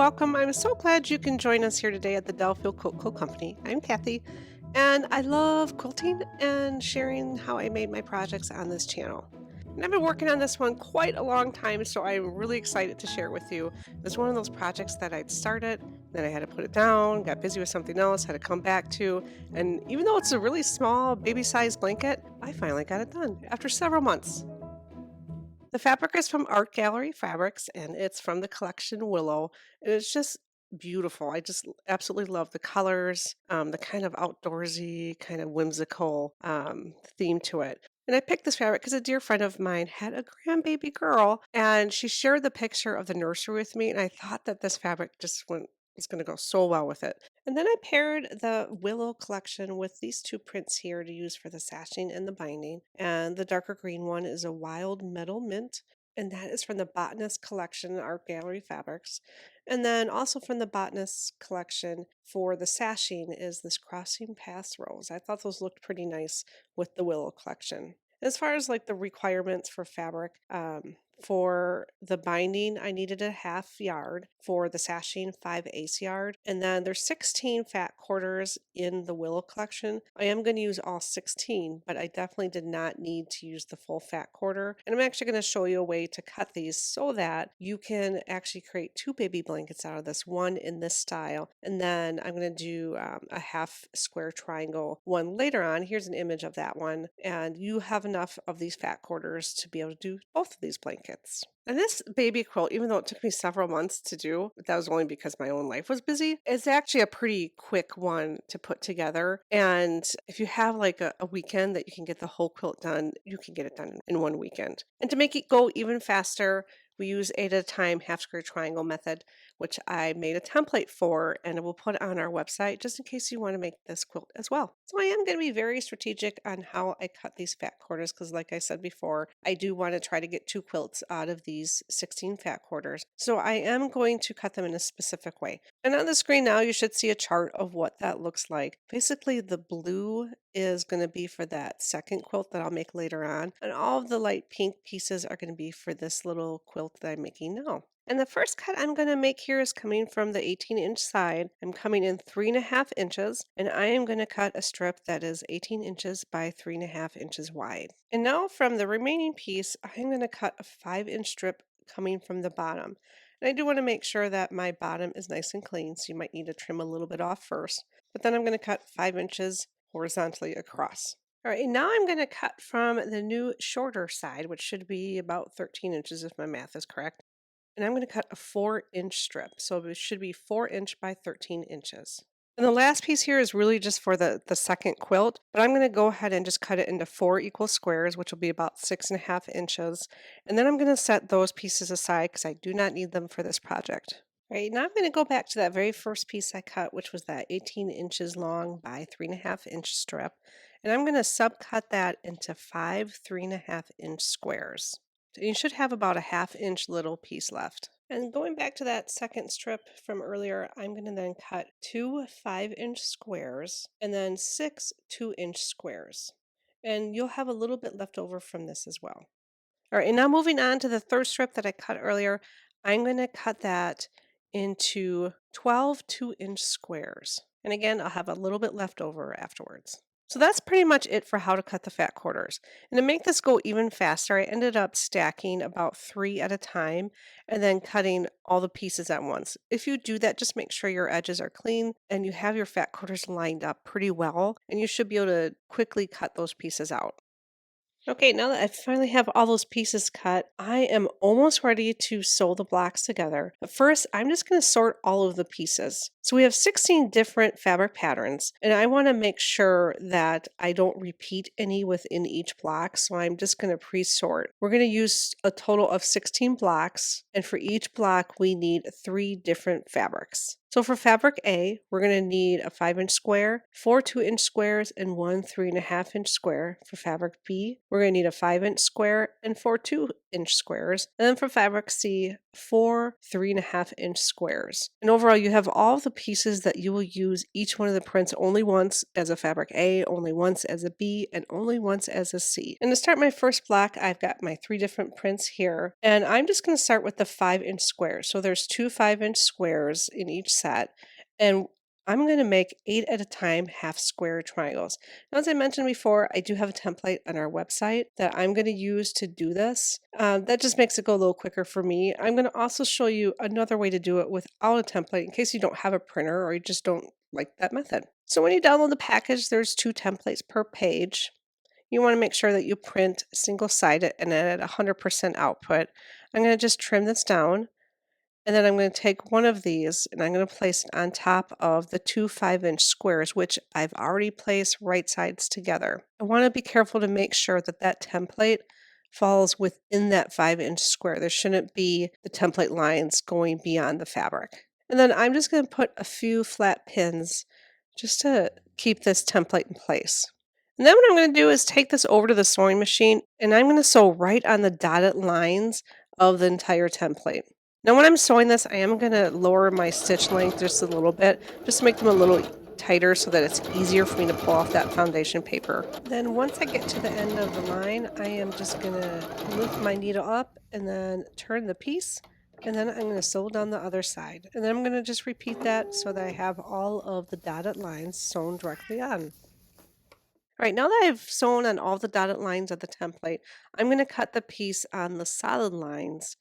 welcome. I'm so glad you can join us here today at the Delfield Quilt Co. Company. I'm Kathy, and I love quilting and sharing how I made my projects on this channel. And I've been working on this one quite a long time, so I'm really excited to share it with you. It's one of those projects that I'd started, then I had to put it down, got busy with something else, had to come back to, and even though it's a really small baby-sized blanket, I finally got it done after several months. The fabric is from Art Gallery Fabrics, and it's from the collection Willow. And it's just beautiful. I just absolutely love the colors, the kind of outdoorsy, kind of whimsical theme to it. And I picked this fabric because a dear friend of mine had a grandbaby girl, and she shared the picture of the nursery with me. And I thought that this fabric just went was going to go so well with it. And then I paired the Willow collection with these two prints here to use for the sashing and the binding. And the darker green one is a wild metal mint, and that is from the Botanist collection, Art Gallery Fabrics. And then also from the Botanist collection for the sashing is this Crossing Paths rose. I thought those looked pretty nice with the Willow collection. As far as like the requirements for fabric, for the binding, I needed a half yard. For the sashing, 5/8 yard. And then there's 16 fat quarters in the Willow collection. I am going to use all 16, but I definitely did not need to use the full fat quarter. And I'm actually going to show you a way to cut these so that you can actually create two baby blankets out of this, one in this style. And then I'm going to do a half square triangle one later on. Here's an image of that one. And you have enough of these fat quarters to be able to do both of these blankets. And this baby quilt, even though it took me several months to do, that was only because my own life was busy, it's actually a pretty quick one to put together. And if you have like a weekend that you can get the whole quilt done, you can get it done in one weekend. And to make it go even faster, we use 8 at a time half square triangle method, which I made a template for and we'll put on our website just in case you want to make this quilt as well. So I am going to be very strategic on how I cut these fat quarters because like I said before, I do want to try to get two quilts out of these 16 fat quarters. So I am going to cut them in a specific way. And on the screen now you should see a chart of what that looks like. Basically the blue is going to be for that second quilt that I'll make later on. And all of the light pink pieces are going to be for this little quilt that I'm making now. And the first cut I'm going to make here is coming from the 18-inch side. I'm coming in 3.5 inches, and I am going to cut a strip that is 18 inches by 3.5 inches wide. And now from the remaining piece, I'm going to cut a 5-inch strip coming from the bottom. And I do want to make sure that my bottom is nice and clean, so you might need to trim a little bit off first. But then I'm going to cut 5 inches horizontally across. All right, and now I'm going to cut from the new shorter side, which should be about 13 inches if my math is correct. And I'm going to cut a 4-inch strip. So it should be 4-inch by 13 inches. And the last piece here is really just for the second quilt, but I'm going to go ahead and just cut it into 4 equal squares, which will be about 6.5 inches. And then I'm going to set those pieces aside because I do not need them for this project. All right, now I'm going to go back to that very first piece I cut, which was that 18 inches long by 3.5-inch strip. And I'm going to subcut that into 5 3.5-inch squares. You should have about a 1/2-inch little piece left. And going back to that second strip from earlier, I'm going to then cut 2 5-inch squares and then 6 2-inch squares. And you'll have a little bit left over from this as well. All right, and now moving on to the third strip that I cut earlier, I'm going to cut that into 12 2-inch squares. And again, I'll have a little bit left over afterwards. So that's pretty much it for how to cut the fat quarters. And to make this go even faster, I ended up stacking about 3 at a time and then cutting all the pieces at once. If you do that, just make sure your edges are clean and you have your fat quarters lined up pretty well, and you should be able to quickly cut those pieces out. Okay, now that I finally have all those pieces cut, I am almost ready to sew the blocks together. But first, I'm just going to sort all of the pieces. So we have 16 different fabric patterns, and I want to make sure that I don't repeat any within each block, so I'm just going to pre-sort. We're going to use a total of 16 blocks, and for each block, we need 3 different fabrics. So for fabric A, we're going to need a 5-inch square, 4 2-inch squares, and 1 3.5-inch square. For fabric B, we're going to need a 5-inch square and 4 inch squares. And then for fabric C, 4 3.5-inch squares. And overall, you have all the pieces that you will use each one of the prints only once as a fabric A, only once as a B, and only once as a C. And to start my first block, I've got my 3 different prints here. And I'm just going to start with the 5-inch squares. So there's 2 5-inch squares in each set. And I'm going to make 8 at a time half square triangles. Now, as I mentioned before, I do have a template on our website that I'm going to use to do this. That just makes it go a little quicker for me. I'm going to also show you another way to do it without a template in case you don't have a printer or you just don't like that method. So when you download the package, there's 2 templates per page. You want to make sure that you print single-sided and at 100% output. I'm going to just trim this down. And then I'm going to take one of these and I'm going to place it on top of the 2 5-inch squares, which I've already placed right sides together. I want to be careful to make sure that that template falls within that 5-inch square. There shouldn't be the template lines going beyond the fabric. And then I'm just going to put a few flat pins just to keep this template in place. And then what I'm going to do is take this over to the sewing machine and I'm going to sew right on the dotted lines of the entire template. Now when I'm sewing this, I am going to lower my stitch length just a little bit, just to make them a little tighter so that it's easier for me to pull off that foundation paper. Then once I get to the end of the line, I am just going to lift my needle up and then turn the piece, and then I'm going to sew down the other side. And then I'm going to just repeat that so that I have all of the dotted lines sewn directly on. All right, now that I've sewn on all the dotted lines of the template, I'm going to cut the piece on the solid lines.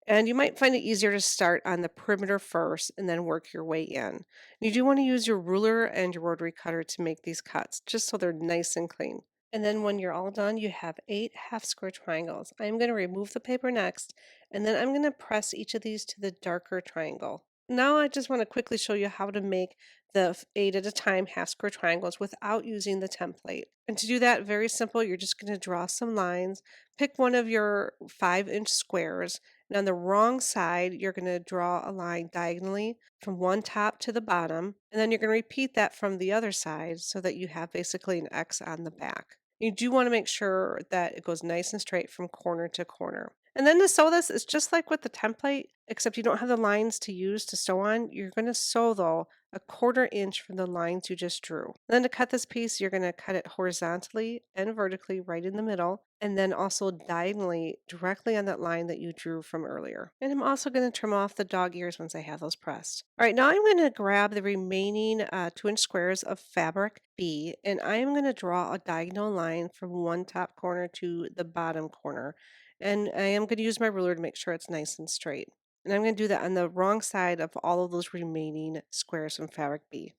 And you might find it easier to start on the perimeter first and then work your way in. You do want to use your ruler and your rotary cutter to make these cuts, just so they're nice and clean. And then when you're all done, you have 8 half square triangles. I'm going to remove the paper next, and then I'm going to press each of these to the darker triangle. Now I just want to quickly show you how to make the 8 at a time half square triangles without using the template. And to do that, very simple, you're just going to draw some lines, pick one of your 5-inch squares, and on the wrong side, you're going to draw a line diagonally from one top to the bottom, and then you're going to repeat that from the other side so that you have basically an X on the back. You do want to make sure that it goes nice and straight from corner to corner. And then to sew this, it's just like with the template, except you don't have the lines to use to sew on. You're going to sew, though, a 1/4 inch from the lines you just drew. And then to cut this piece, you're going to cut it horizontally and vertically right in the middle, and then also diagonally directly on that line that you drew from earlier. And I'm also going to trim off the dog ears once I have those pressed. All right, now I'm going to grab the remaining 2-inch squares of fabric B, and I'm going to draw a diagonal line from one top corner to the bottom corner. And I am going to use my ruler to make sure it's nice and straight. And I'm going to do that on the wrong side of all of those remaining squares from fabric B.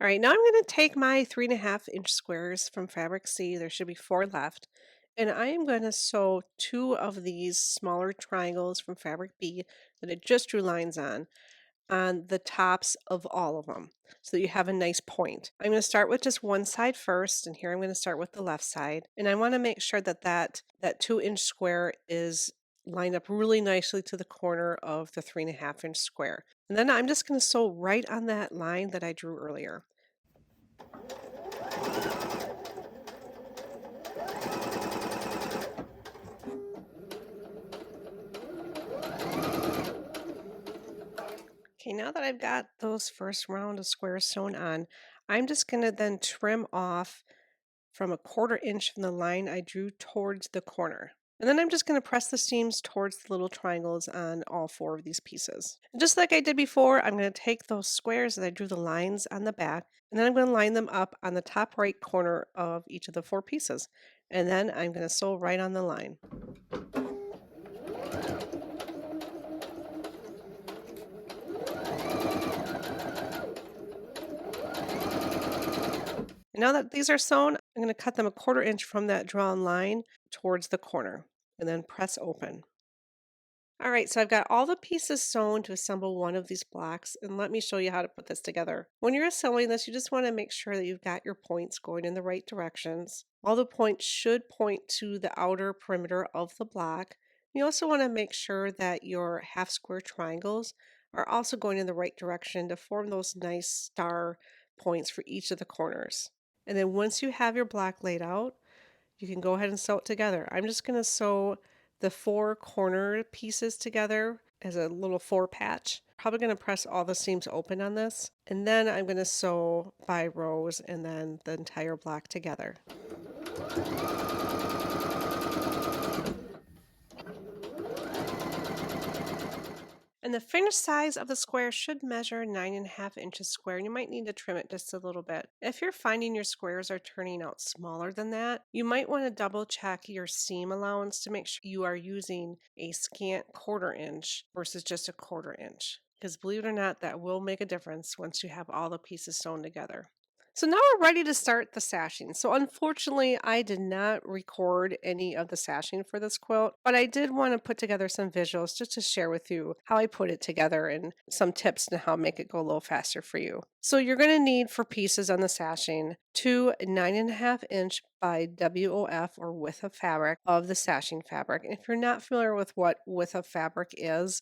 All right, now I'm going to take my 3.5-inch squares from fabric C. There should be 4 left. And I am going to sew 2 of these smaller triangles from fabric B that I just drew lines on the tops of all of them so that you have a nice point. I'm going to start with just one side first, and here I'm going to start with the left side. And I want to make sure that that 2-inch square is lined up really nicely to the corner of the 3.5-inch square. And then I'm just going to sew right on that line that I drew earlier. Okay, now that I've got those first round of squares sewn on, I'm just going to then trim off from a 1/4 inch from the line I drew towards the corner. And then I'm just going to press the seams towards the little triangles on all 4 of these pieces. And just like I did before, I'm going to take those squares that I drew the lines on the back, and then I'm going to line them up on the top right corner of each of the 4 pieces. And then I'm going to sew right on the line. And now that these are sewn, I'm going to cut them a 1/4 inch from that drawn line towards the corner, and then press open. All right, so I've got all the pieces sewn to assemble one of these blocks, and let me show you how to put this together. When you're assembling this, you just want to make sure that you've got your points going in the right directions. All the points should point to the outer perimeter of the block. You also want to make sure that your half square triangles are also going in the right direction to form those nice star points for each of the corners. And then once you have your block laid out, you can go ahead and sew it together. I'm just going to sew the four corner pieces together as a little four patch. Probably going to press all the seams open on this. And then I'm going to sew by rows and then the entire block together. And the finished size of the square should measure 9.5 inches square, and you might need to trim it just a little bit. If you're finding your squares are turning out smaller than that, you might want to double check your seam allowance to make sure you are using a scant 1/4 inch versus just a 1/4 inch. Because believe it or not, that will make a difference once you have all the pieces sewn together. So now we're ready to start the sashing. So unfortunately, I did not record any of the sashing for this quilt, but I did want to put together some visuals just to share with you how I put it together and some tips on how to make it go a little faster for you. So you're going to need for pieces on the sashing 2 9.5 inch by WOF or width of fabric of the sashing fabric. And if you're not familiar with what width of fabric is,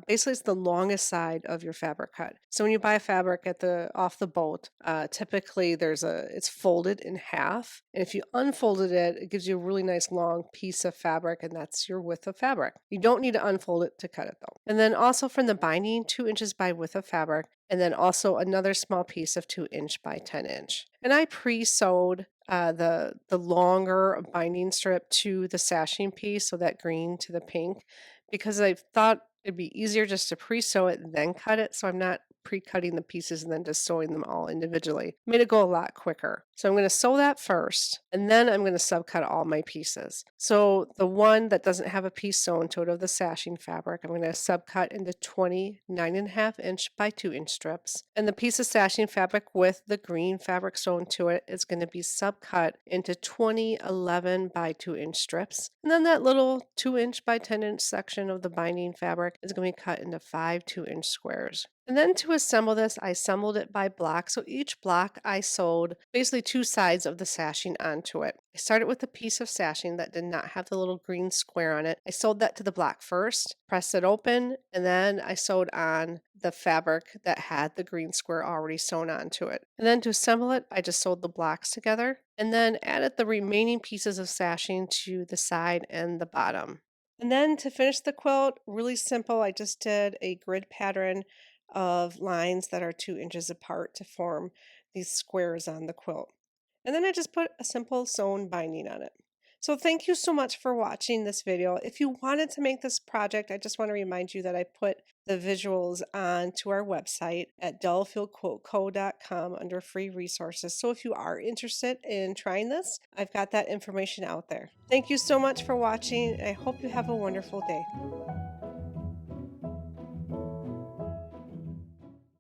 basically it's the longest side of your fabric cut. So when you buy fabric at the off the boat, typically it's folded in half, and if you unfolded it, it gives you a really nice long piece of fabric, and that's your width of fabric. You don't need to unfold it to cut it though. And then also from the binding, 2 inches by width of fabric, and then also another small piece of 2 inch by 10 inch. And I pre-sewed the longer binding strip to the sashing piece, so that green to the pink, because I thought it'd be easier just to pre-sew it and then cut it, so I'm not pre-cutting the pieces and then just sewing them all individually. Made it go a lot quicker. So I'm going to sew that first, and then I'm going to subcut all my pieces. So the one that doesn't have a piece sewn to it of the sashing fabric, I'm going to subcut into 20 9.5 inch by 2 inch strips. And the piece of sashing fabric with the green fabric sewn to it is going to be subcut into 20 11 by 2 inch strips. And then that little 2 inch by 10 inch section of the binding fabric is going to be cut into 5 2 inch squares. And then to assemble this, I assembled it by block. So each block I sewed basically 2 sides of the sashing onto it. I started with a piece of sashing that did not have the little green square on it. I sewed that to the block first, pressed it open, and then I sewed on the fabric that had the green square already sewn onto it. And then to assemble it, I just sewed the blocks together and then added the remaining pieces of sashing to the side and the bottom. And then to finish the quilt, really simple, I just did a grid pattern of lines that are 2 inches apart to form these squares on the quilt. And then I just put a simple sewn binding on it. So thank you so much for watching this video. If you wanted to make this project, I just want to remind you that I put the visuals onto our website at delphilquiltco.com under free resources. So if you are interested in trying this, I've got that information out there. Thank you so much for watching. I hope you have a wonderful day.